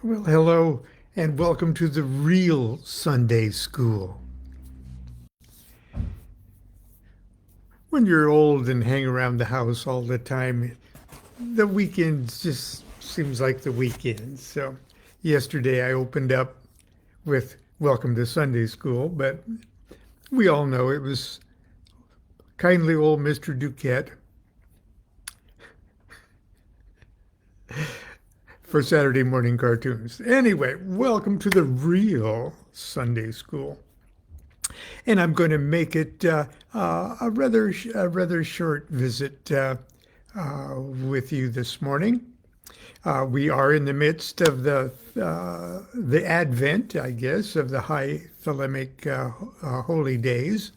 Well, hello and welcome to the real Sunday school. When you're old and hang around the house all the time, the weekends just seems like the weekend. So yesterday I opened up with Welcome to Sunday School, but we all know it was kindly old Mr. DuQuette for Saturday morning cartoons. Anyway, welcome to the real Sunday School. And I'm going to make it a rather short visit with you this morning. We are in the midst of the Advent, I guess, of the High Thelemic Holy Days.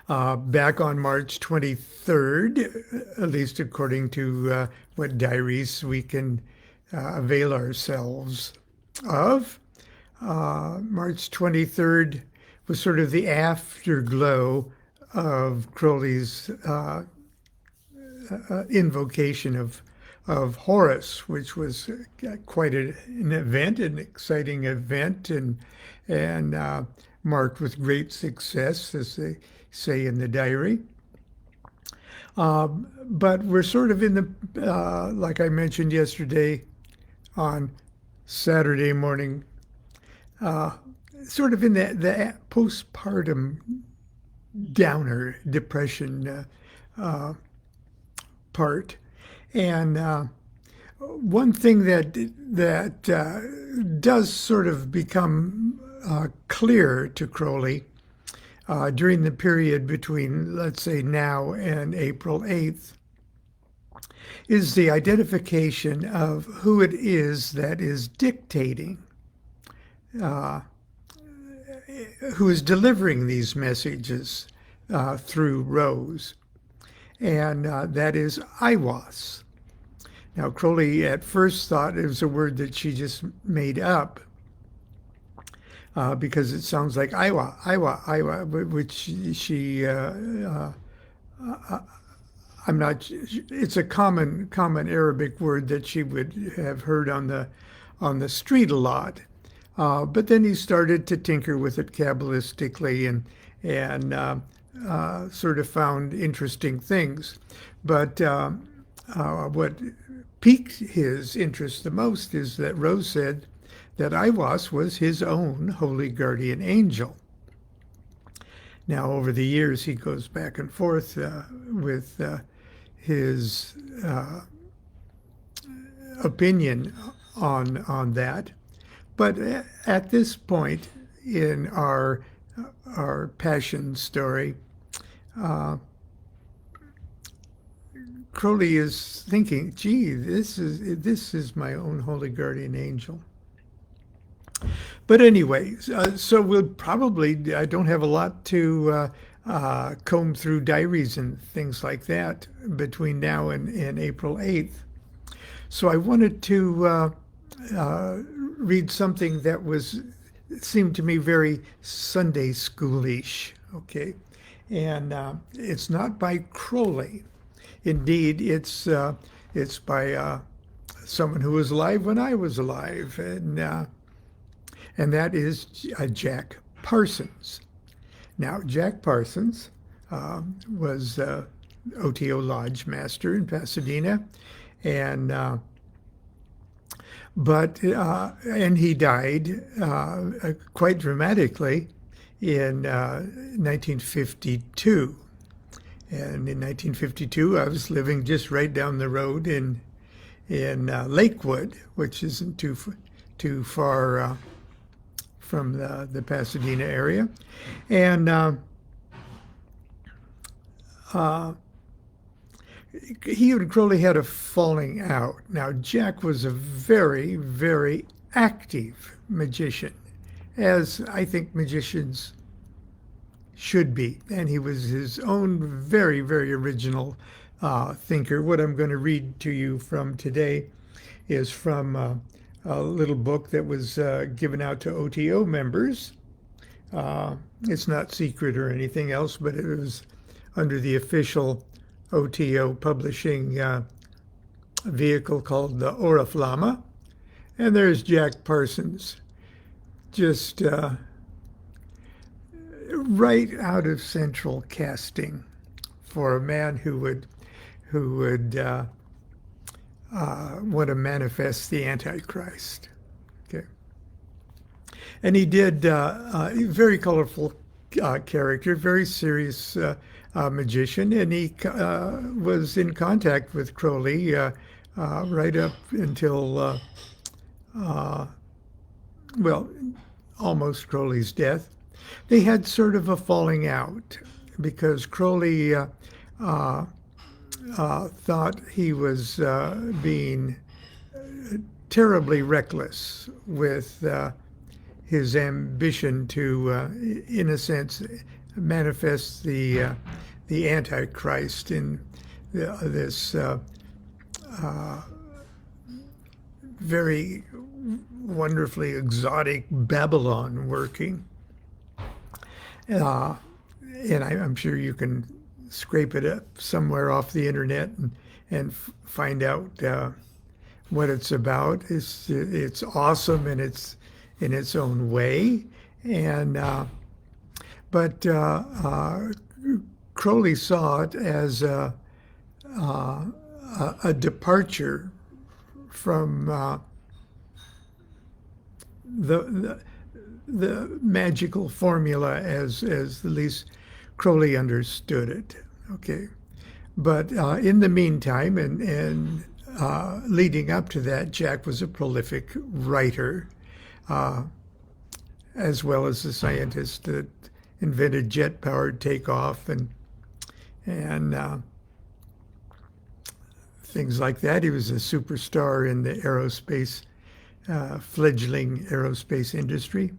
Back on March 23rd, at least according to what diaries we can avail ourselves of. March 23rd was sort of the afterglow of Crowley's invocation of Horus, which was quite an event, an exciting event, and marked with great success, as they say in the diary. But we're sort of in the, like I mentioned yesterday, on Saturday morning, sort of in the postpartum downer depression part. And one thing that does sort of become clear to Crowley during the period between, let's say, now and April 8th is the identification of who it is that is dictating, who is delivering these messages through Rose, and that is Aiwass. Now, Crowley at first thought it was a word that she just made up because it sounds like Iwa, which she, I'm not, it's a common Arabic word that she would have heard on the street a lot. But then he started to tinker with it Kabbalistically and sort of found interesting things. But what piqued his interest the most is that Rose said that Aiwass was his own holy guardian angel. Now, over the years, he goes back and forth with his opinion on that. But at this point in our passion story, Crowley is thinking, "Gee, this is my own holy guardian angel." But anyway, so we'll probably, I don't have a lot to comb through diaries and things like that between now and April 8th. So I wanted to read something that seemed to me very Sunday schoolish, okay? And it's not by Crowley. Indeed, it's by someone who was alive when I was alive, and that is Jack Parsons. Now, Jack Parsons was OTO Lodge Master in Pasadena, and he died quite dramatically in 1952. And in 1952, I was living just right down the road in Lakewood, which isn't too far from the Pasadena area, and he and Crowley had a falling out. Now, Jack was a very, very active magician, as I think magicians should be. And he was his own very, very original thinker. What I'm going to read to you from today is from a little book that was given out to OTO members. It's not secret or anything else, but it was under the official OTO publishing vehicle called the Oriflama. And there's Jack Parsons, just right out of central casting for a man who would want to manifest the Antichrist. Okay, and he did very colorful character, very serious magician, and he was in contact with Crowley right up until well, almost Crowley's death. They had sort of a falling out because Crowley thought he was being terribly reckless with his ambition to, in a sense, manifest the Antichrist in this very wonderfully exotic Babylon working. And I'm sure you can scrape it up somewhere off the internet and find out what it's about. It's awesome in its own way, and but Crowley saw it as a departure from the magical formula as at least Crowley understood it. Okay, but in the meantime, and leading up to that, Jack was a prolific writer, as well as a scientist that invented jet-powered takeoff and things like that. He was a superstar in the aerospace, fledgling aerospace industry.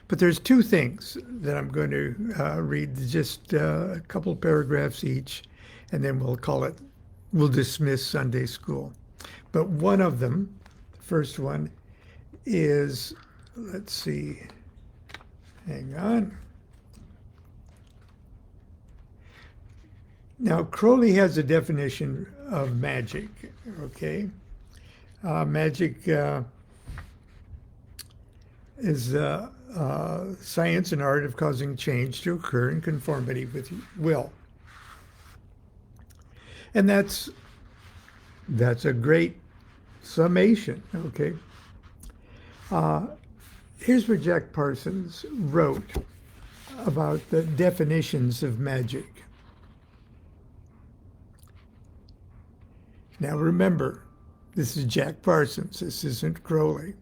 But there's two things that I'm going to read, just a couple paragraphs each, and then we'll dismiss Sunday school. But one of them, the first one, is, let's see, hang on. Now, Crowley has a definition of magic, okay? Magic is science and art of causing change to occur in conformity with will. And that's a great summation, okay? Here's what Jack Parsons wrote about the definitions of magic. Now remember, this is Jack Parsons, this isn't Crowley.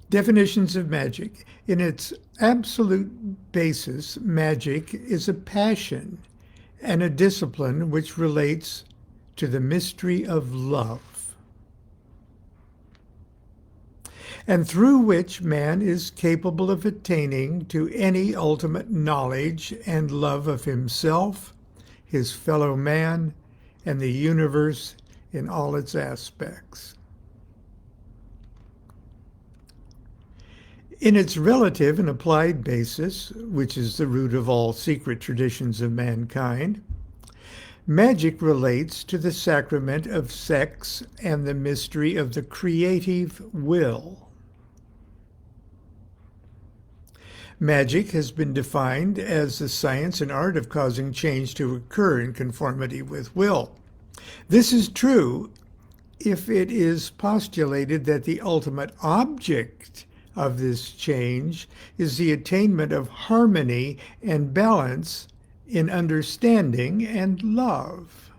Definitions of magic. In its absolute basis, magic is a passion and a discipline which relates to the mystery of love, and through which man is capable of attaining to any ultimate knowledge and love of himself, his fellow man, and the universe in all its aspects. In its relative and applied basis, which is the root of all secret traditions of mankind, magic relates to the sacrament of sex and the mystery of the creative will. Magic has been defined as the science and art of causing change to occur in conformity with will. This is true if it is postulated that the ultimate object of this change is the attainment of harmony and balance in understanding and love.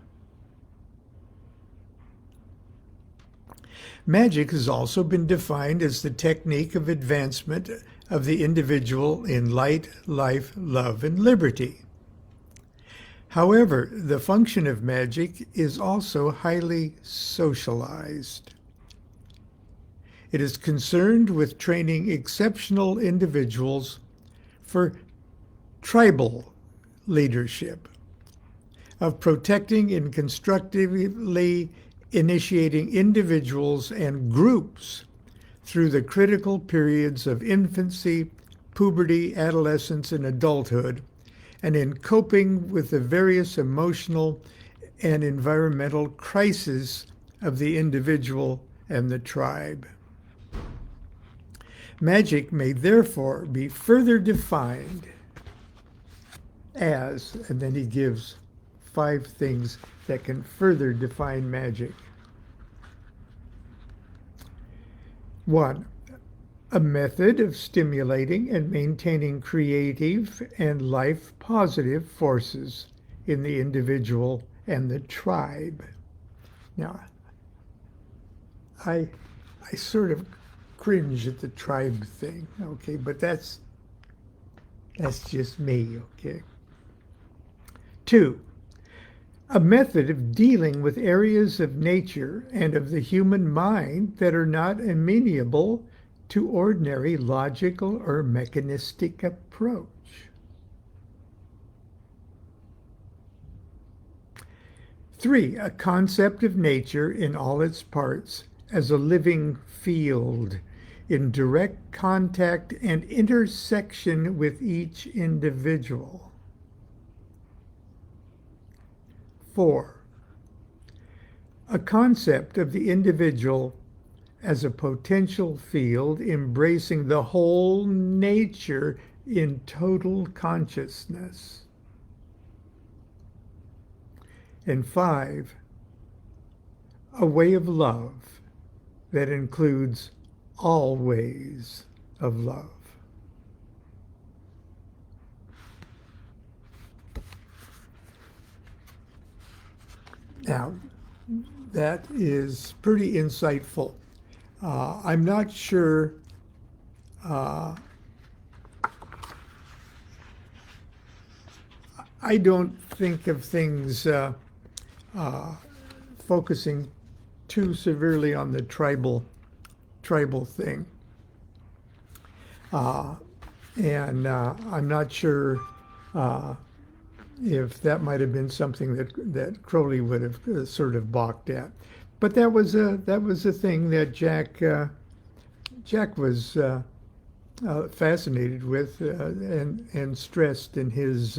Magic has also been defined as the technique of advancement of the individual in light, life, love, and liberty. However, the function of magic is also highly socialized. It is concerned with training exceptional individuals for tribal leadership, of protecting and constructively initiating individuals and groups through the critical periods of infancy, puberty, adolescence, and adulthood, and in coping with the various emotional and environmental crisis of the individual and the tribe. Magic may therefore be further defined as, and then he gives 5 things that can further define magic. 1, a method of stimulating and maintaining creative and life-positive forces in the individual and the tribe. Now, I sort of cringe at the tribe thing, okay, but that's just me, okay. 2, a method of dealing with areas of nature and of the human mind that are not amenable to ordinary logical or mechanistic approach. 3, a concept of nature in all its parts as a living field in direct contact and intersection with each individual. 4, a concept of the individual as a potential field embracing the whole nature in total consciousness. And 5, a way of love that includes all ways of love. Now, that is pretty insightful. I'm not sure I don't think of things focusing too severely on the tribal thing. And I'm not sure if that might have been something that Crowley would have sort of balked at. But that was a thing that Jack was fascinated with and stressed in his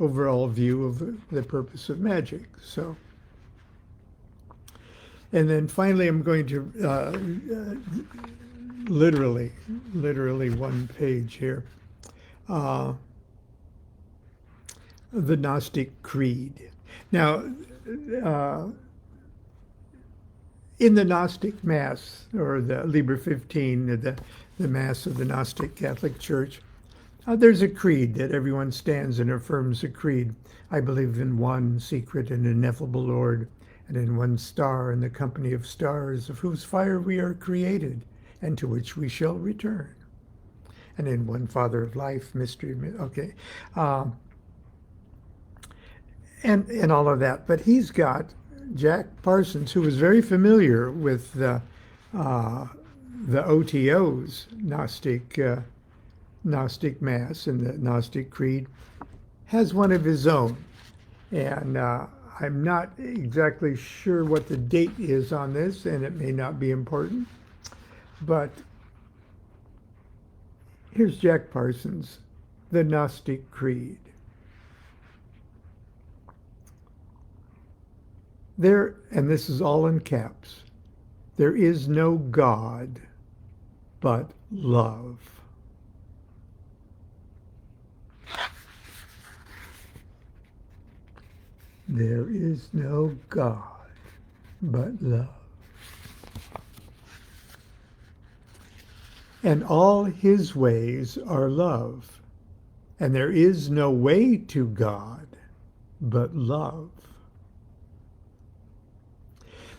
overall view of the purpose of magic. So, and then finally, I'm going to literally one page here. The Gnostic Creed. Now, in the Gnostic Mass, or the Liber 15, the Mass of the Gnostic Catholic Church, there's a creed that everyone stands and affirms a creed. I believe in one secret and ineffable Lord, and in one star in the company of stars, of whose fire we are created, and to which we shall return. And in one Father of life, mystery, okay. And all of that. But he's got Jack Parsons, who was very familiar with the OTO's Gnostic Mass and the Gnostic Creed, has one of his own. And I'm not exactly sure what the date is on this, and it may not be important. But here's Jack Parsons, the Gnostic Creed. There, and this is all in caps, there is no God but love. There is no God but love. And all his ways are love. And there is no way to God but love.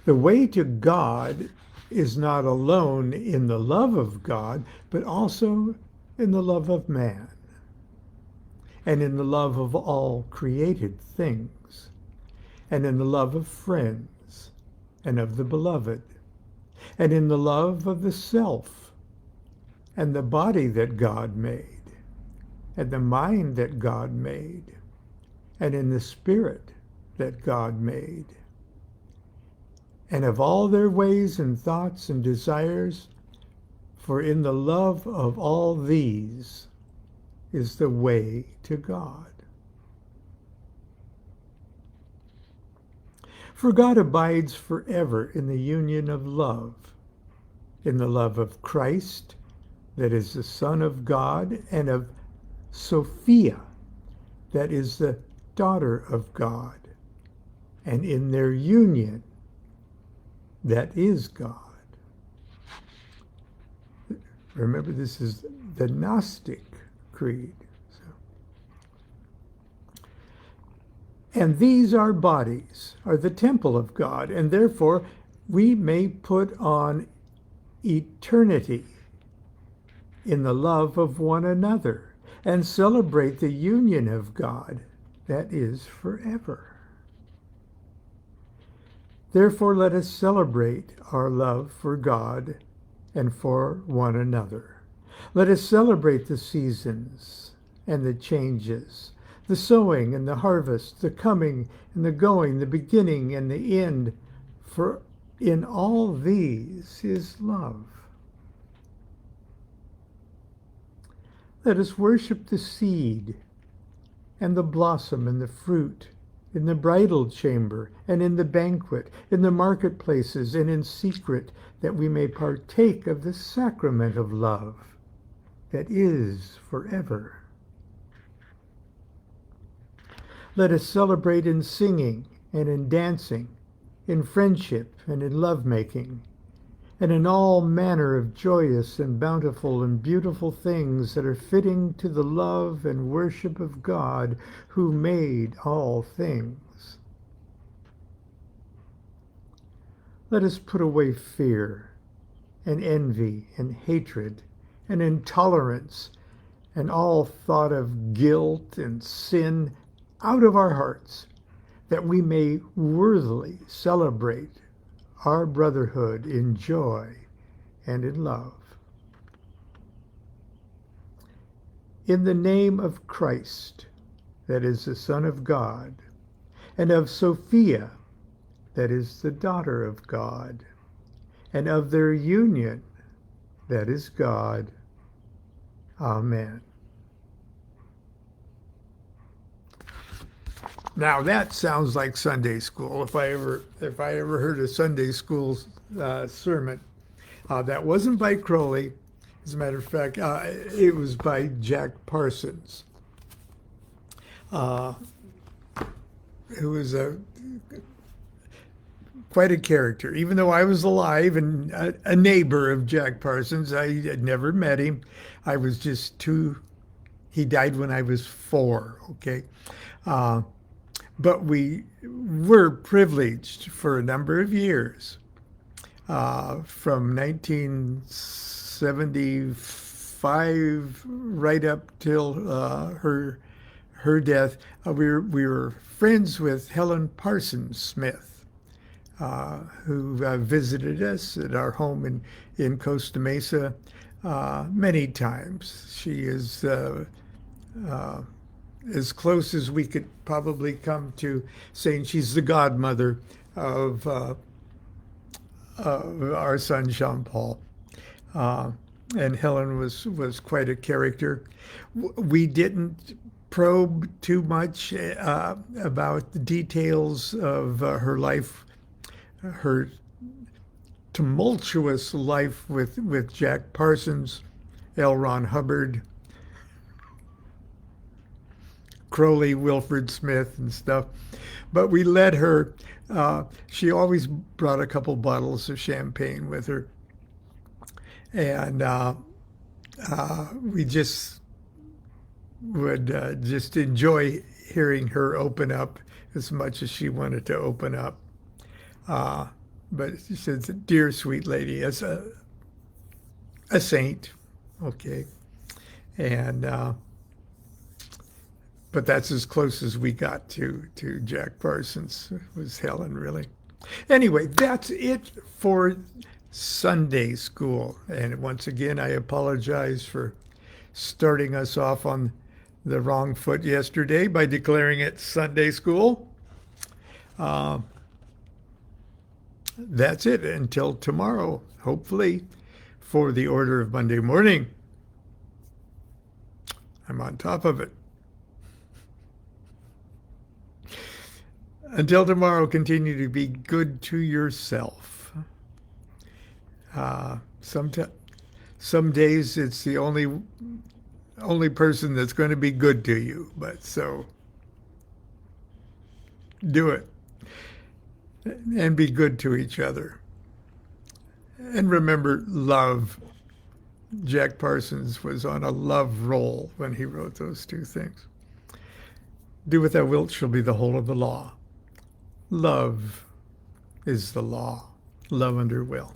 The way to God is not alone in the love of God, but also in the love of man, and in the love of all created things, and in the love of friends, and of the beloved, and in the love of the self, and the body that God made, and the mind that God made, and in the spirit that God made, and of all their ways and thoughts and desires, for in the love of all these is the way to God. For God abides forever in the union of love, in the love of Christ, that is the Son of God, and of Sophia, that is the daughter of God, and in their union, that is God. Remember, this is the Gnostic Creed. And these our bodies are the temple of God, and therefore we may put on eternity in the love of one another and celebrate the union of God that is forever. Therefore, let us celebrate our love for God and for one another. Let us celebrate the seasons and the changes, the sowing and the harvest, the coming and the going, the beginning and the end, for in all these is love. Let us worship the seed and the blossom and the fruit in the bridal chamber and in the banquet, in the marketplaces and in secret, that we may partake of the sacrament of love that is forever. Let us celebrate in singing and in dancing, in friendship and in lovemaking, and in all manner of joyous and bountiful and beautiful things that are fitting to the love and worship of God, who made all things. Let us put away fear and envy and hatred and intolerance and all thought of guilt and sin out of our hearts, that we may worthily celebrate our brotherhood in joy and in love. In the name of Christ, that is the Son of God, and of Sophia, that is the daughter of God, and of their union, that is God. Amen. Now that sounds like Sunday school. If I ever heard a Sunday school sermon, that wasn't by Crowley. As a matter of fact, it was by Jack Parsons, who was quite a character. Even though I was alive and a neighbor of Jack Parsons, I had never met him. I was just two. He died when I was 4. Okay. But we were privileged for a number of years, from 1975 right up till her death. We were friends with Helen Parsons Smith, who visited us at our home in Costa Mesa many times. She is as close as we could probably come to saying she's the godmother of our son Jean-Paul. And Helen was quite a character. We didn't probe too much about the details of her life, her tumultuous life with Jack Parsons, L. Ron Hubbard, Crowley, Wilfred Smith, and stuff. But we let her, she always brought a couple bottles of champagne with her. And we just would just enjoy hearing her open up as much as she wanted to open up. But she says, dear sweet lady, as a saint, okay. And but that's as close as we got to Jack Parsons, was Helen, really. Anyway, that's it for Sunday school. And once again, I apologize for starting us off on the wrong foot yesterday by declaring it Sunday school. That's it until tomorrow, hopefully, for the order of Monday morning. I'm on top of it. Until tomorrow, continue to be good to yourself. Uh, some, some days it's the only person that's going to be good to you, but so do it and be good to each other. And remember, love. Jack Parsons was on a love roll when he wrote those two things. Do what thou wilt shall be the whole of the law. Love is the law. Love under will.